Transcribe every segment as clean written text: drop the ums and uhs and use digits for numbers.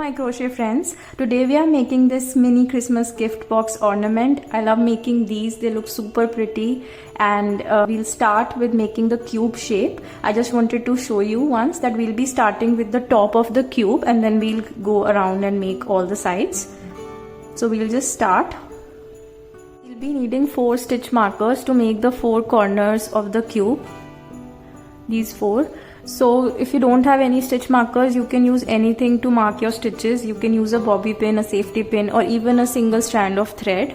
my crochet friends, today we are making this mini Christmas gift box ornament. I love making these, they look super pretty, and we'll start with making the cube shape. I just wanted to show you once that we'll be starting with the top of the cube and then we'll go around and make all the sides. So we'll just start. We'll be needing 4 stitch markers to make the 4 corners of the cube, these 4. So if you don't have any stitch markers, you can use anything to mark your stitches. You can use a bobby pin, a safety pin, or even a single strand of thread.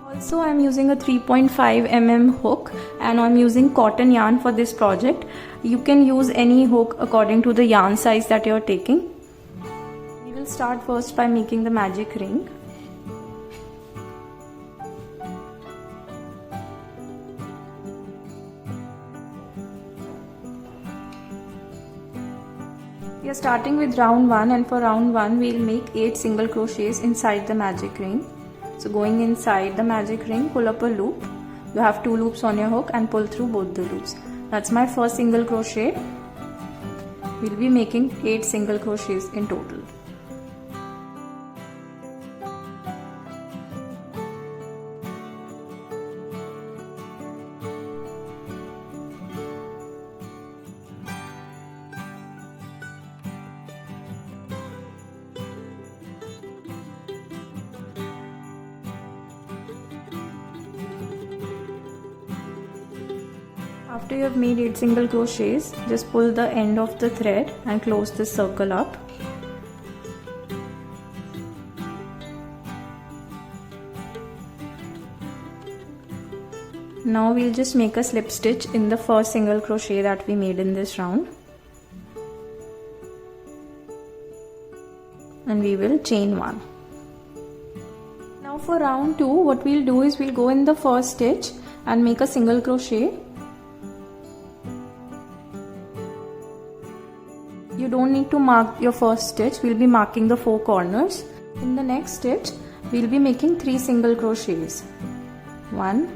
Also, I'm using a 3.5 mm hook and I'm using cotton yarn for this project. You can use any hook according to the yarn size that you're taking. We will start first by making the magic ring. We are starting with round 1, and for round 1 we will make 8 single crochets inside the magic ring. So going inside the magic ring, pull up a loop. You have 2 loops on your hook and pull through both the loops. That's my first single crochet. We'll be making 8 single crochets in total. After you have made 8 single crochets, just pull the end of the thread and close this circle up. Now we'll just make a slip stitch in the first single crochet that we made in this round. And we will chain 1. Now for round 2, what we'll do is we'll go in the first stitch and make a single crochet. You don't need to mark your first stitch, we'll be marking the 4 corners. In the next stitch, we'll be making 3 single crochets. 1,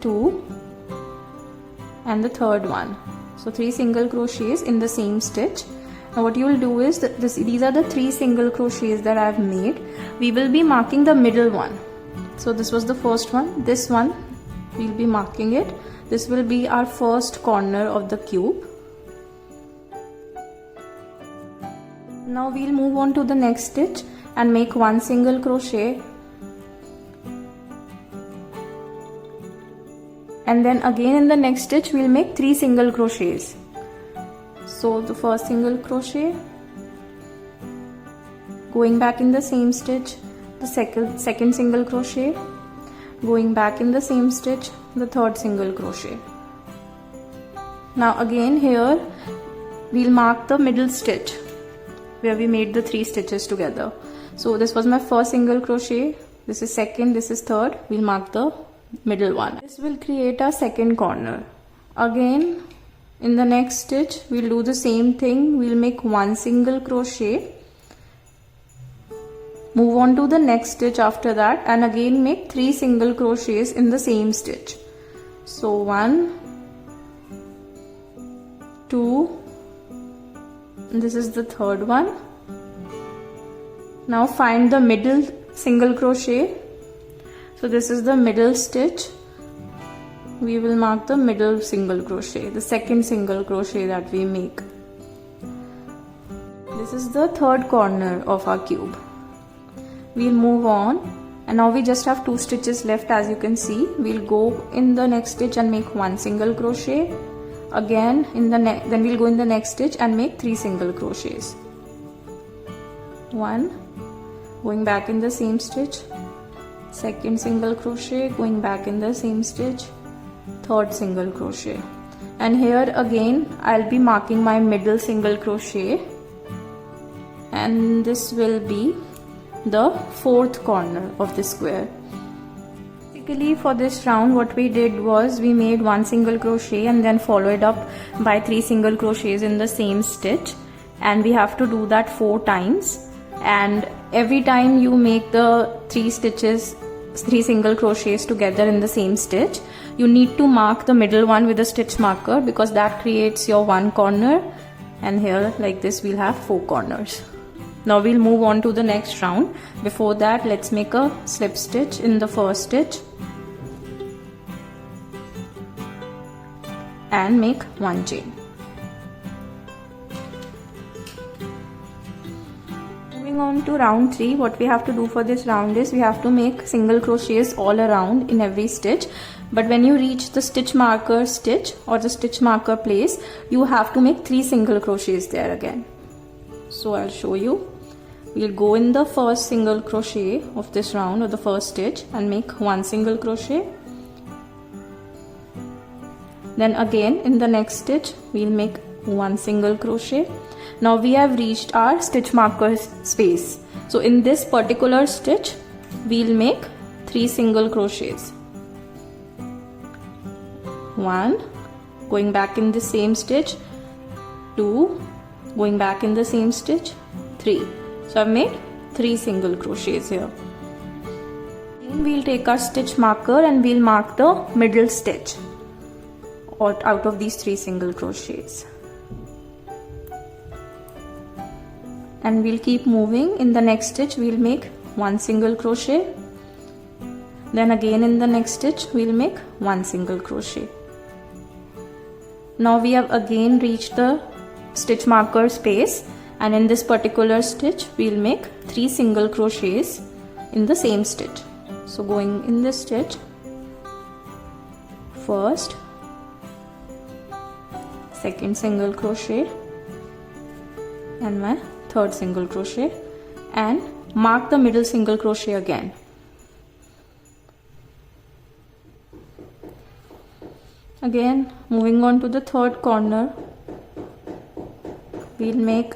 2, and the third one. So 3 single crochets in the same stitch. Now what you will do is, these are the 3 single crochets that I have made. We will be marking the middle one. So this was the first one, this one, we'll be marking it. This will be our first corner of the cube. Now we'll move on to the next stitch and make 1 single crochet, and then again in the next stitch we'll make 3 single crochets. So the first single crochet, going back in the same stitch, the second single crochet, going back in the same stitch, the third single crochet. Now again here we'll mark the middle stitch where we made the 3 stitches together. So this was my first single crochet, this is second, this is third, we'll mark the middle one. This will create our second corner. Again in the next stitch we'll do the same thing, we'll make 1 single crochet, move on to the next stitch after that, and again make 3 single crochets in the same stitch. So 1, 2, this is the third one. Now find the middle single crochet. So this is the middle stitch. We will mark the middle single crochet, the second single crochet that we make. This is the third corner of our cube. We'll move on, and now we just have 2 stitches left, as you can see. We'll go in the next stitch and make 1 single crochet. Again then we'll go in the next stitch and make 3 single crochets. 1, going back in the same stitch, second single crochet, going back in the same stitch, third single crochet. And here again I'll be marking my middle single crochet, and this will be the 4th corner of the square. Basically for this round what we did was we made 1 single crochet and then followed up by 3 single crochets in the same stitch, and we have to do that 4 times, and every time you make the 3 single crochets together in the same stitch, you need to mark the middle one with a stitch marker, because that creates your 1 corner and here like this we'll have 4 corners. Now we'll move on to the next round. Before that, let's make a slip stitch in the first stitch and make 1 chain. Moving on to round 3, what we have to do for this round is we have to make single crochets all around in every stitch. But when you reach the stitch marker stitch or the stitch marker place, you have to make 3 single crochets there again. So I'll show you. We'll go in the first single crochet of this round or the first stitch and make 1 single crochet. Then again in the next stitch we'll make 1 single crochet. Now we have reached our stitch marker space. So in this particular stitch we'll make 3 single crochets. 1, going back in the same stitch, 2, going back in the same stitch, 3. So I've made 3 single crochets here. Then we'll take our stitch marker and we'll mark the middle stitch out of these 3 single crochets. And we'll keep moving. In the next stitch we'll make 1 single crochet. Then again in the next stitch we'll make 1 single crochet. Now we have again reached the stitch marker space, and in this particular stitch we'll make 3 single crochets in the same stitch. So going in this stitch, first, second single crochet and my third single crochet, and mark the middle single crochet again. Again moving on to the third corner, we'll make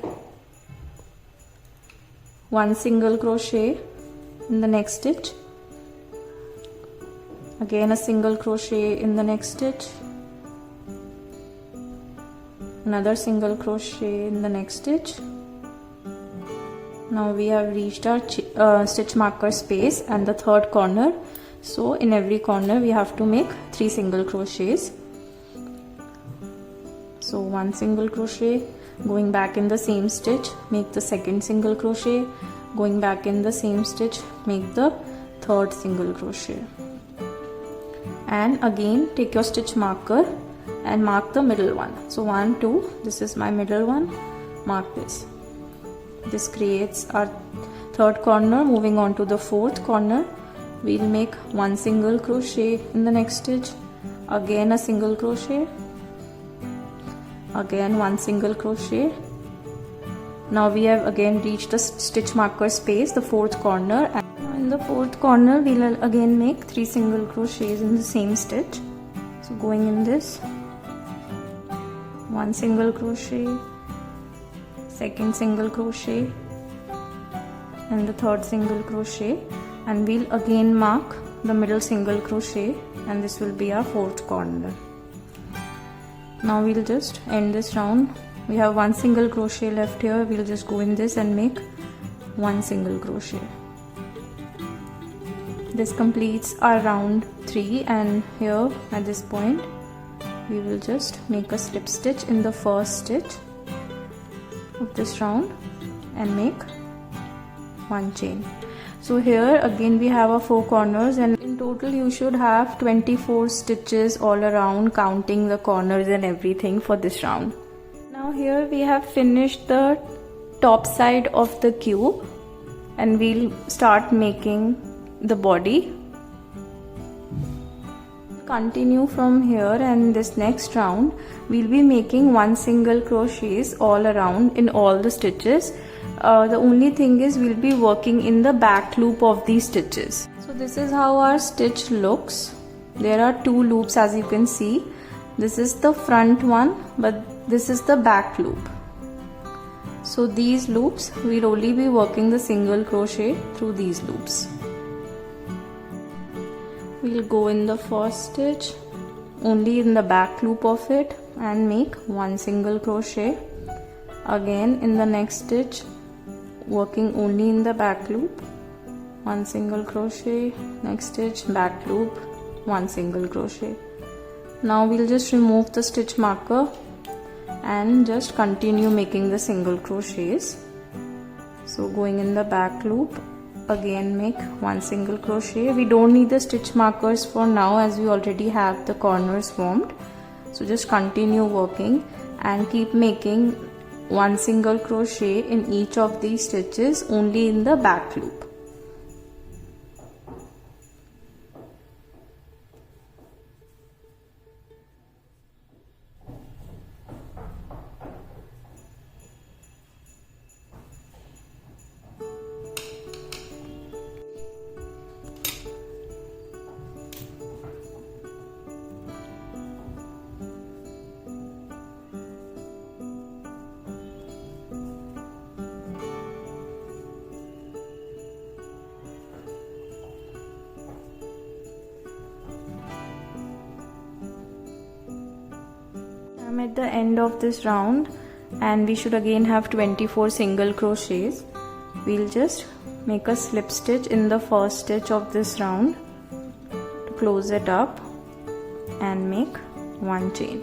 1 single crochet in the next stitch, again a single crochet in the next stitch, another single crochet in the next stitch. Now we have reached our stitch marker space and the third corner. So in every corner we have to make 3 single crochets. So 1 single crochet, going back in the same stitch, make the second single crochet, going back in the same stitch, make the third single crochet. And again take your stitch marker and mark the middle one. So 1, 2, this is my middle one, mark this. This creates our third corner. Moving on to the fourth corner, we'll make 1 single crochet in the next stitch, again a single crochet, again 1 single crochet. Now we have again reached the stitch marker space, the fourth corner, and in the fourth corner we'll again make 3 single crochets in the same stitch. So going in this, 1 single crochet, second single crochet and the third single crochet, and we'll again mark the middle single crochet, and this will be our fourth corner. Now we'll just end this round. We have 1 single crochet left here. We'll just go in this and make 1 single crochet. This completes our round 3, and here at this point we will just make a slip stitch in the first stitch of this round and make 1 chain. So here again we have our 4 corners, and in total you should have 24 stitches all around, counting the corners and everything for this round. Now here we have finished the top side of the cube, and we'll start making the body. Continue from here, and this next round we'll be making 1 single crochets all around in all the stitches. The only thing is we'll be working in the back loop of these stitches. So this is how our stitch looks. There are 2 loops, as you can see. This is the front one, but this is the back loop. So these loops, we'll only be working the single crochet through these loops. We'll go in the first stitch, only in the back loop of it, and make 1 single crochet. Again in the next stitch, working only in the back loop, 1 single crochet, next stitch, back loop, 1 single crochet. Now we'll just remove the stitch marker and just continue making the single crochets. So going in the back loop, again make one single crochet. We don't need the stitch markers for now as we already have the corners formed. So just continue working and keep making one single crochet in each of these stitches only in the back loop. I'm at the end of this round and we should again have 24 single crochets. We'll just make a slip stitch in the first stitch of this round to close it up and make one chain.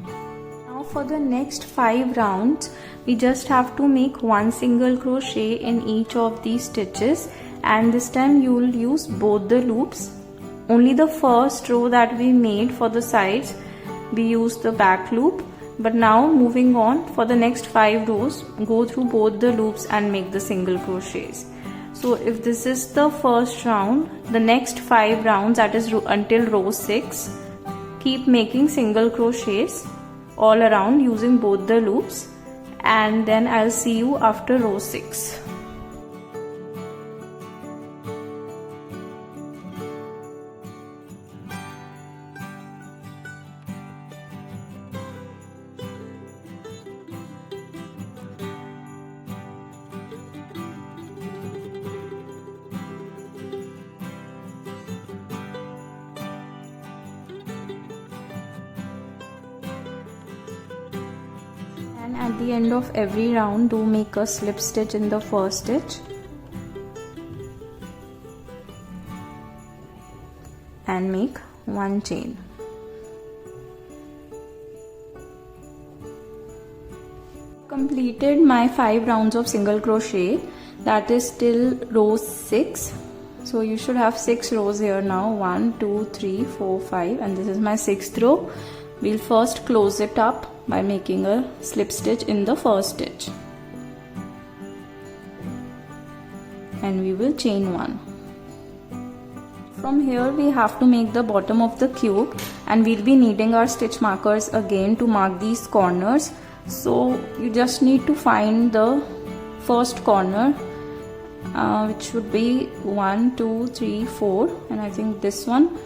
Now for the next 5 rounds we just have to make one single crochet in each of these stitches, and this time you will use both the loops. Only the first row that we made for the sides we used the back loop, but now moving on for the next 5 rows go through both the loops and make the single crochets. So if this is the first round, the next 5 rounds, that is until row 6, keep making single crochets all around using both the loops, and then I'll see you after row 6. And at the end of every round do make a slip stitch in the first stitch and make one chain. Completed my 5 rounds of single crochet, that is till row 6. So you should have 6 rows here now, 1 2 3 4 5, and this is my 6th row. We'll first close it up by making a slip stitch in the first stitch, and we will chain 1. From here we have to make the bottom of the cube, and we'll be needing our stitch markers again to mark these corners. So you just need to find the first corner, which should be 1 2 3 4, and I think this one.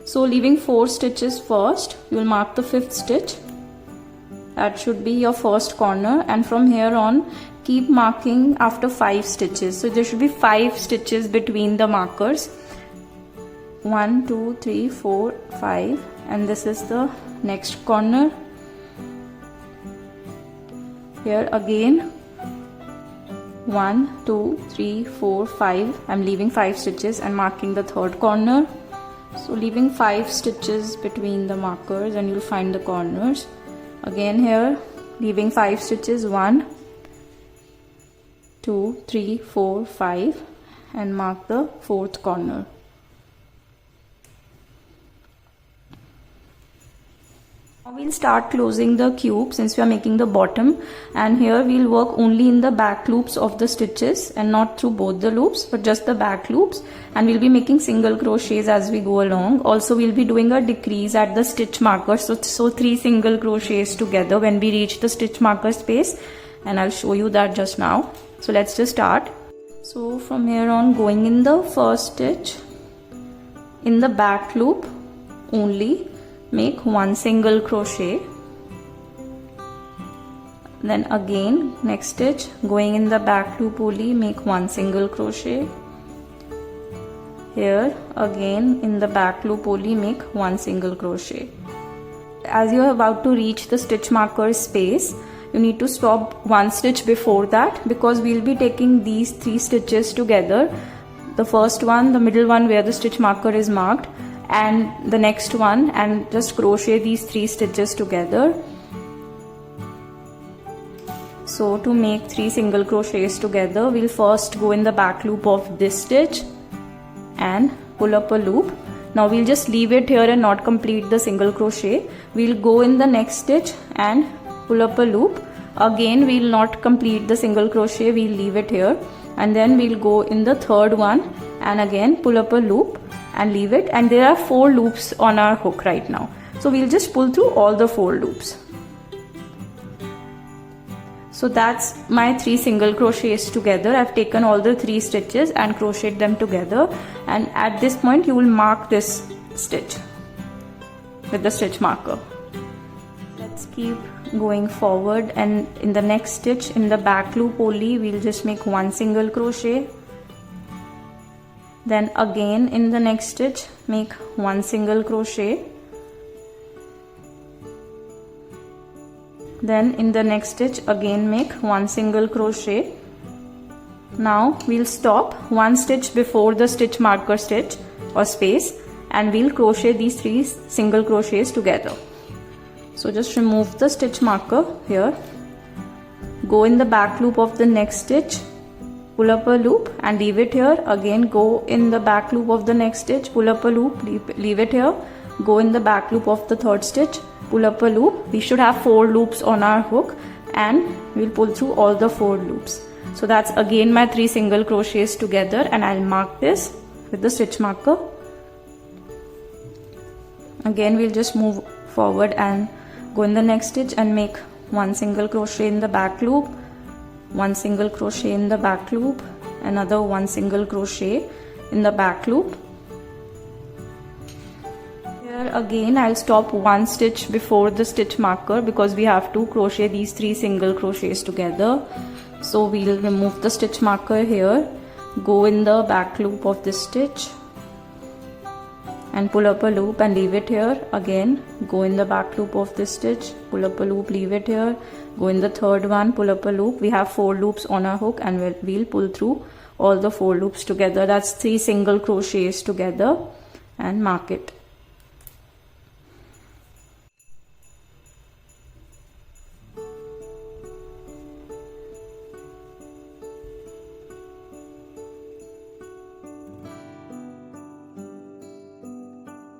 So leaving 4 stitches first, you will mark the 5th stitch. That should be your first corner, and from here on keep marking after 5 stitches. So there should be 5 stitches between the markers. 1 2 3 4 5, and this is the next corner. Here again 1 2 3 4 5, I'm leaving 5 stitches and marking the 3rd corner. So leaving 5 stitches between the markers and you'll find the corners. Again here leaving 5 stitches, 1 2 3 4 5, and mark the 4th corner. Now we'll start closing the cube since we are making the bottom, and here we'll work only in the back loops of the stitches and not through both the loops but just the back loops, and we'll be making single crochets as we go along. Also we'll be doing a decrease at the stitch marker, so 3 single crochets together when we reach the stitch marker space, and I'll show you that just now. So let's just start. So from here on, going in the first stitch in the back loop only, make 1 single crochet. Then again next stitch, going in the back loop only, make 1 single crochet. Here again in the back loop only, make 1 single crochet. As you are about to reach the stitch marker space, you need to stop 1 stitch before that, because we'll be taking these 3 stitches together. The first one, the middle one where the stitch marker is marked, and the next one, and just crochet these 3 stitches together. So to make 3 single crochets together, we'll first go in the back loop of this stitch and pull up a loop. Now we'll just leave it here and not complete the single crochet. We'll go in the next stitch and pull up a loop. Again we'll not complete the single crochet, we'll leave it here, and then we'll go in the third one and again pull up a loop and leave it. And there are 4 loops on our hook right now, so we'll just pull through all the 4 loops. So that's my 3 single crochets together. I've taken all the 3 stitches and crocheted them together, and at this point you will mark this stitch with the stitch marker. Let's keep going forward, and in the next stitch in the back loop only we'll just make 1 single crochet. Then again in the next stitch make 1 single crochet. Then in the next stitch again make 1 single crochet. Now we'll stop 1 stitch before the stitch marker stitch or space, and we'll crochet these 3 single crochets together. So just remove the stitch marker here, go in the back loop of the next stitch, pull up a loop and leave it here. Again go in the back loop of the next stitch, pull up a loop, leave it here, go in the back loop of the third stitch, pull up a loop. We should have 4 loops on our hook, and we'll pull through all the 4 loops. So that's again my 3 single crochets together, and I'll mark this with the stitch marker. Again we'll just move forward and go in the next stitch and make 1 single crochet in the back loop, 1 single crochet in the back loop, another 1 single crochet in the back loop. Here again I'll stop 1 stitch before the stitch marker because we have to crochet these 3 single crochets together. So we'll remove the stitch marker here, go in the back loop of this stitch and pull up a loop and leave it here. Again go in the back loop of this stitch, pull up a loop, leave it here, go in the third one, pull up a loop. We have 4 loops on our hook, and we'll pull through all the 4 loops together. That's 3 single crochets together, and mark it.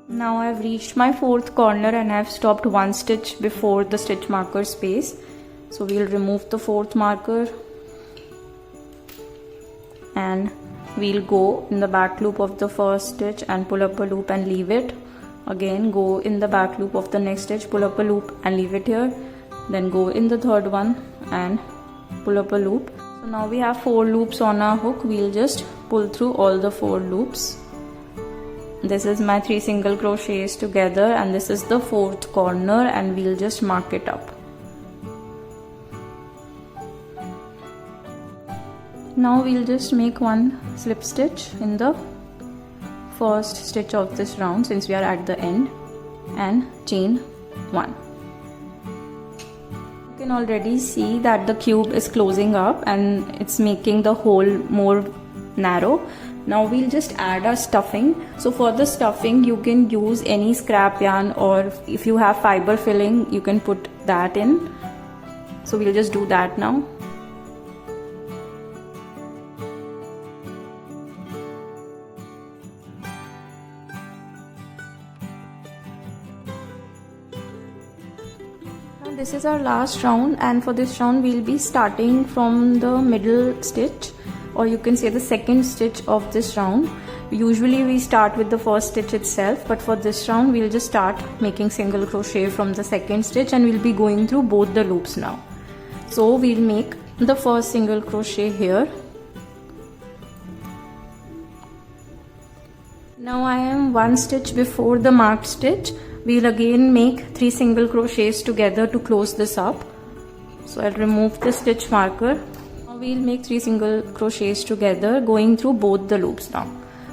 Now I've reached my 4th corner and I've stopped 1 stitch before the stitch marker space. So we'll remove the 4th marker and we'll go in the back loop of the first stitch and pull up a loop and leave it. Again go in the back loop of the next stitch, pull up a loop and leave it here. Then go in the third one and pull up a loop. So now we have 4 loops on our hook. We'll just pull through all the 4 loops. This is my 3 single crochets together, and this is the 4th corner, and we'll just mark it up. Now we'll just make 1 slip stitch in the first stitch of this round since we are at the end, and chain 1. You can already see that the cube is closing up and it's making the hole more narrow. Now we'll just add our stuffing. So for the stuffing you can use any scrap yarn, or if you have fiber filling you can put that in. So we'll just do that now. Now this is our last round, and for this round we'll be starting from the middle stitch, or you can say the second stitch of this round. Usually we start with the first stitch itself, but for this round we'll just start making single crochet from the second stitch, and we'll be going through both the loops now. So we'll make the first single crochet here. Now I am 1 stitch before the marked stitch. We'll again make 3 single crochets together to close this up. So I'll remove the stitch marker. We'll make 3 single crochets together going through both the loops now.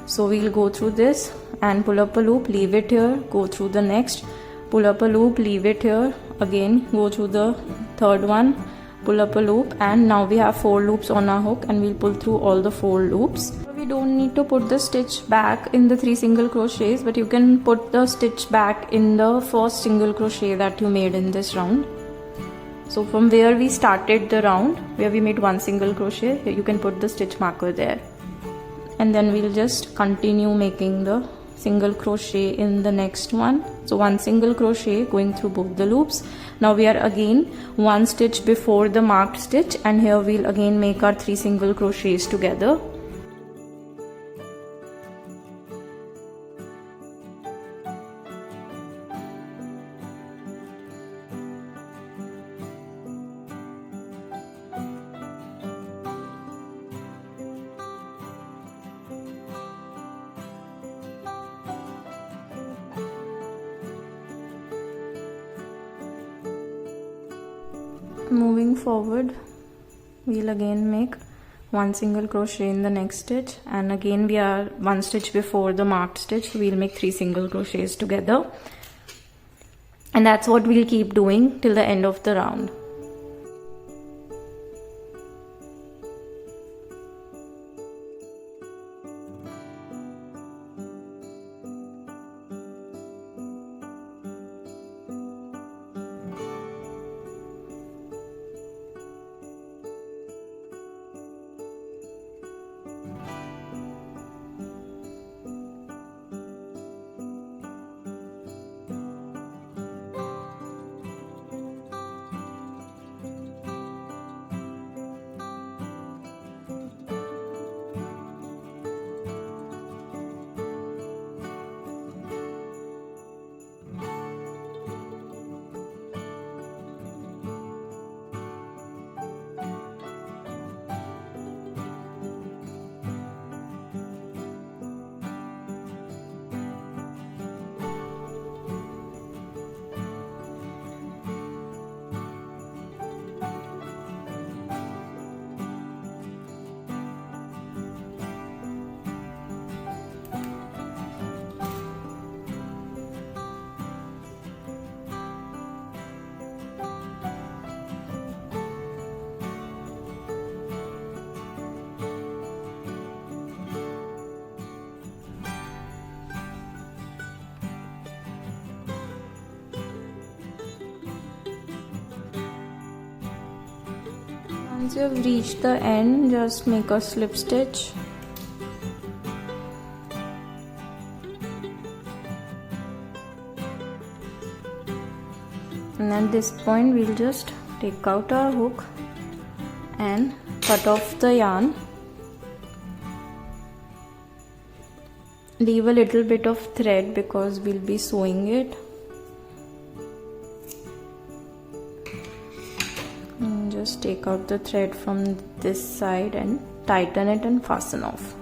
So we'll go through this and pull up a loop, leave it here, go through the next, pull up a loop, leave it here, again go through the third one, pull up a loop, and now we have 4 loops on our hook and we'll pull through all the 4 loops. We We don't need to put the stitch back in the 3 single crochets, but you can put the stitch back in the first single crochet that you made in this round. So from where we started the round, where we made 1 single crochet, you can put the stitch marker there. And then we'll just continue making the single crochet in the next one. So 1 single crochet going through both the loops. Now we are again 1 stitch before the marked stitch, and here we'll again make our 3 single crochets together. Moving forward, we'll again make 1 single crochet in the next stitch, and again we are 1 stitch before the marked stitch, so we'll make 3 single crochets together, and that's what we'll keep doing till the end of the round. Once you have reached the end, just make a slip stitch. And at this point, we'll just take out our hook and cut off the yarn. Leave a little bit of thread because we'll be sewing it. And just take out the thread from this side and tighten it and fasten off.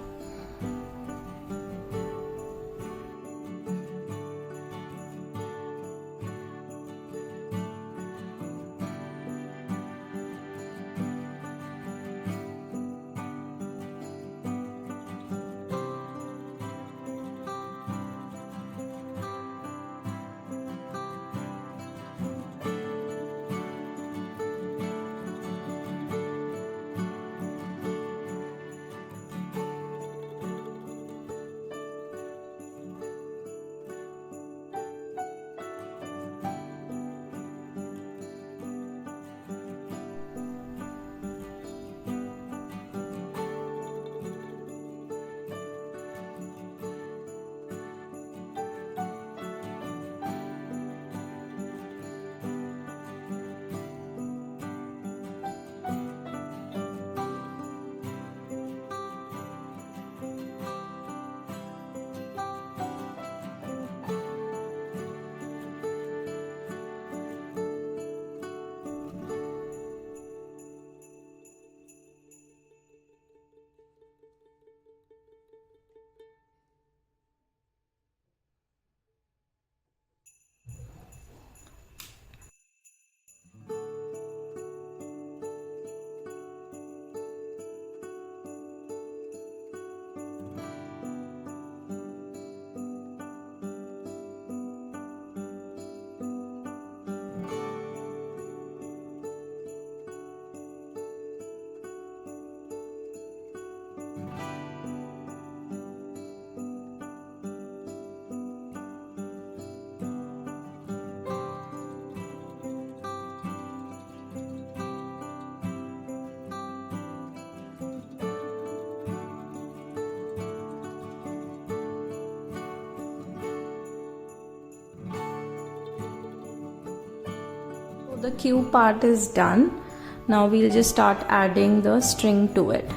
The cube part is done. Now we'll just start adding the string to it.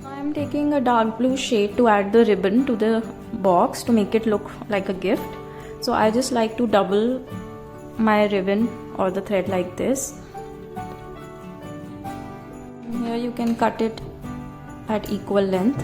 I am taking a dark blue shade to add the ribbon to the box to make it look like a gift. So I just like to double my ribbon or the thread like this. Here you can cut it at equal length.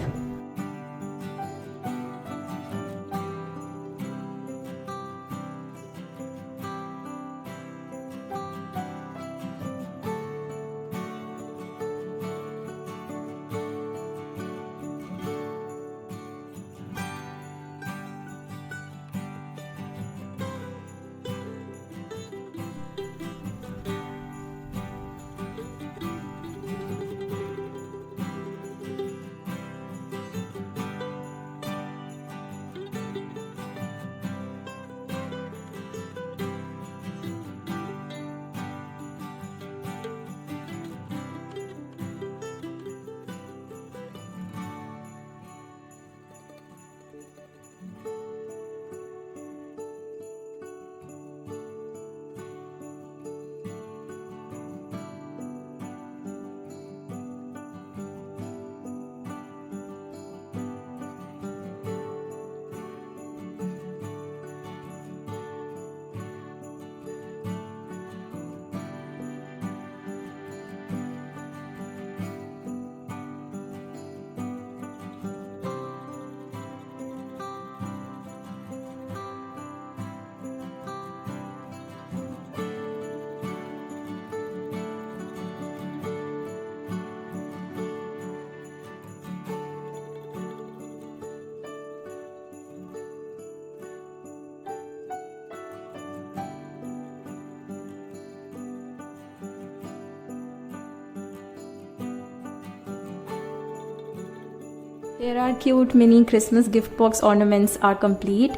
Here our cute mini Christmas gift box ornaments are complete.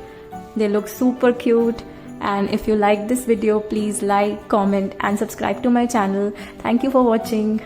They look super cute, and if you like this video, please like, comment and subscribe to my channel. Thank you for watching.